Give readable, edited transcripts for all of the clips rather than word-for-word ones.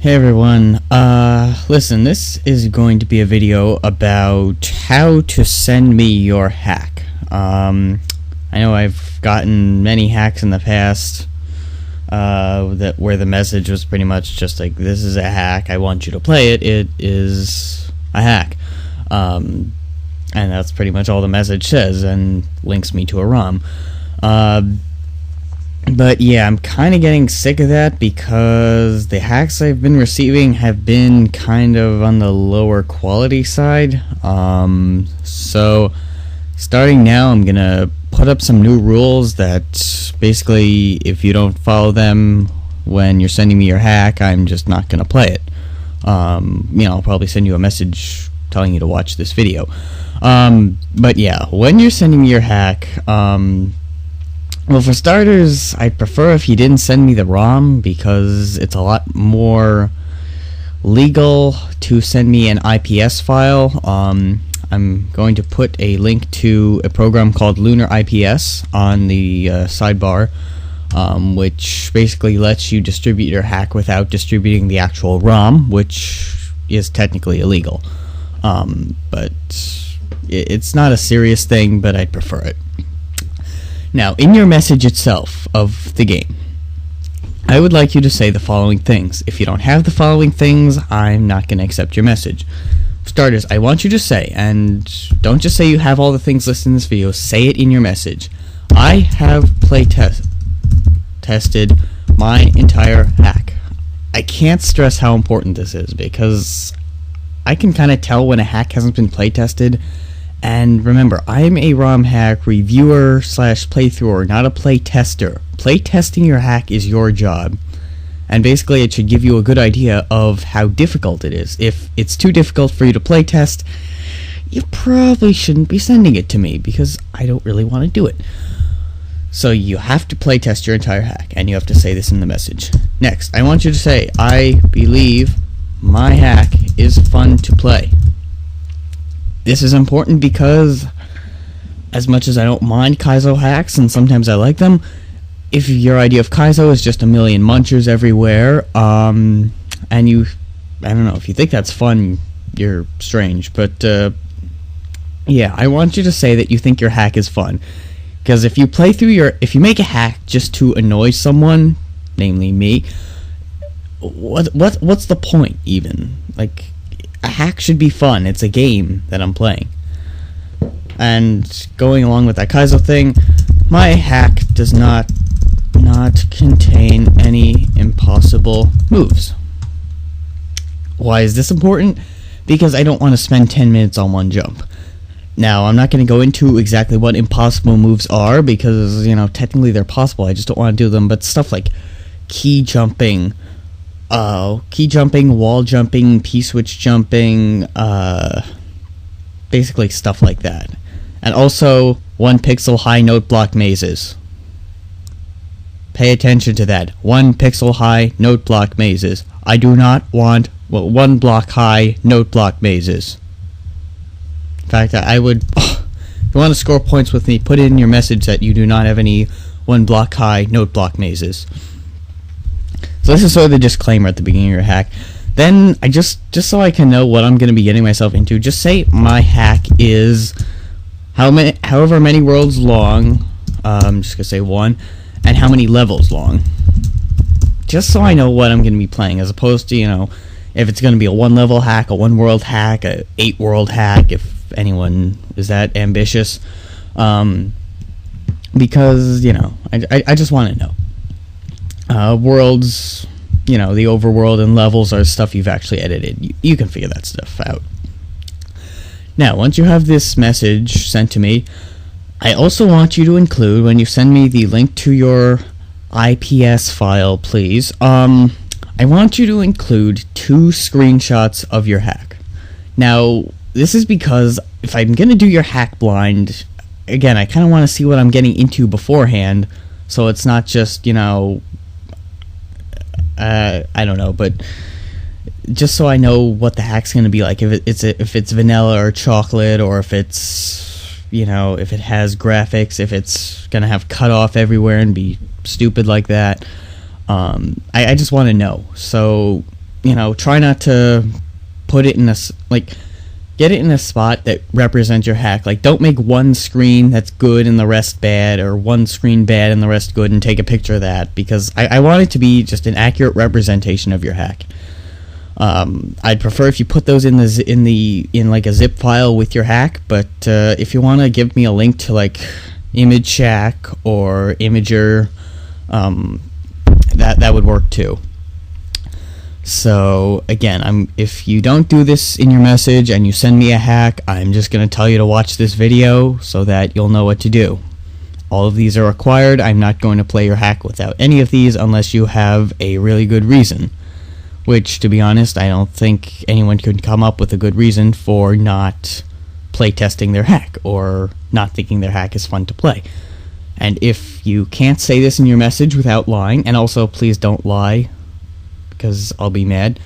Hey everyone, listen, this is going to be a video about how to send me your hack. I know I've gotten many hacks in the past, where the message was pretty much just like, this is a hack, I want you to play it, it is a hack. And that's pretty much all the message says, and links me to a ROM. But yeah, I'm kind of getting sick of that because the hacks I've been receiving have been kind of on the lower quality side. So starting now, I'm gonna put up some new rules that basically, if you don't follow them when you're sending me your hack, I'm just not gonna play it. I'll probably send you a message telling you to watch this video. But yeah, when you're sending me your hack, well, for starters, I'd prefer if you didn't send me the ROM because it's a lot more legal to send me an IPS file. I'm going to put a link to a program called Lunar IPS on the sidebar, which basically lets you distribute your hack without distributing the actual ROM, which is technically illegal. But it's not a serious thing, but I'd prefer it. Now, in your message itself of the game, I would like you to say the following things. If you don't have the following things, I'm not going to accept your message. For starters, I want you to say, and don't just say you have all the things listed in this video, say it in your message. I have tested my entire hack. I can't stress how important this is because I can kind of tell when a hack hasn't been play tested. And remember, I'm a ROM hack reviewer / playthrougher, not a play tester. Play testing your hack is your job. And basically it should give you a good idea of how difficult it is. If it's too difficult for you to play test, you probably shouldn't be sending it to me because I don't really want to do it. So you have to play test your entire hack, and you have to say this in the message. Next, I want you to say, I believe my hack is fun to play. This is important because, as much as I don't mind Kaizo hacks, and sometimes I like them, if your idea of Kaizo is just a million munchers everywhere, and I don't know, if you think that's fun, you're strange, but, yeah, I want you to say that you think your hack is fun, because if you make a hack just to annoy someone, namely me, what's the point, even? Like, a hack should be fun. It's a game that I'm playing. And going along with that Kaizo thing, my hack does not contain any impossible moves. Why is this important? Because I don't want to spend 10 minutes on one jump. Now, I'm not going to go into exactly what impossible moves are because, technically they're possible. I just don't want to do them. But stuff like key jumping, wall jumping, P-switch jumping, basically stuff like that. And also, 1 pixel high note block mazes. Pay attention to that. 1 pixel high note block mazes. I do not want 1 block high note block mazes. In fact, I would, if you want to score points with me, put it in your message that you do not have any 1 block high note block mazes. So this is sort of the disclaimer at the beginning of your hack. Then, I just so I can know what I'm going to be getting myself into, just say my hack is however many worlds long, I'm just going to say 1, and how many levels long. Just so I know what I'm going to be playing, as opposed to, if it's going to be a 1-level hack, a 1-world hack, a 8-world hack, if anyone is that ambitious. Because, I just want to know. Worlds, the overworld and levels are stuff you've actually edited. You can figure that stuff out. Now, once you have this message sent to me, I also want you to include, when you send me the link to your IPS file, please, I want you to include 2 screenshots of your hack. Now, this is because if I'm going to do your hack blind, again, I kind of want to see what I'm getting into beforehand, so it's not just, I don't know, but just so I know what the hack's going to be like, if it's vanilla or chocolate, or if it's, if it has graphics, if it's going to have cutoff everywhere and be stupid like that. I just want to know. So try not to put it in get it in a spot that represents your hack. Like, don't make one screen that's good and the rest bad, or one screen bad and the rest good, and take a picture of that, because I want it to be just an accurate representation of your hack. I'd prefer if you put those in like a zip file with your hack, but if you want to give me a link to like ImageShack or Imager, that would work too. So again, if you don't do this in your message and you send me a hack, I'm just going to tell you to watch this video so that you'll know what to do. All of these are required. I'm not going to play your hack without any of these unless you have a really good reason. Which, to be honest, I don't think anyone could come up with a good reason for not playtesting their hack or not thinking their hack is fun to play. And if you can't say this in your message without lying, and also please don't lie, because I'll be mad.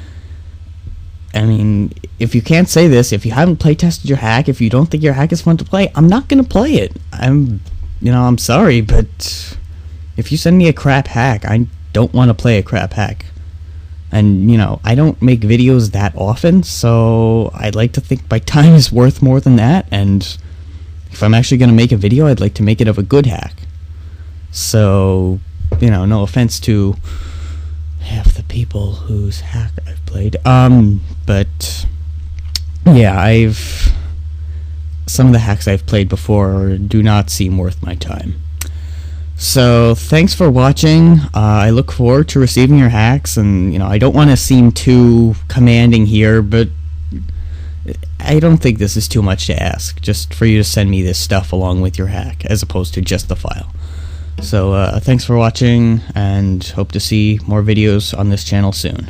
I mean, if you can't say this, if you haven't playtested your hack, if you don't think your hack is fun to play, I'm not gonna play it. I'm sorry, but if you send me a crap hack, I don't want to play a crap hack. And, I don't make videos that often, so I'd like to think my time is worth more than that, and if I'm actually gonna make a video, I'd like to make it of a good hack. So, no offense to half the people whose hack I've played. But yeah, some of the hacks I've played before do not seem worth my time. So thanks for watching. I look forward to receiving your hacks, and I don't want to seem too commanding here, but I don't think this is too much to ask, just for you to send me this stuff along with your hack, as opposed to just the file. So thanks for watching, and hope to see more videos on this channel soon.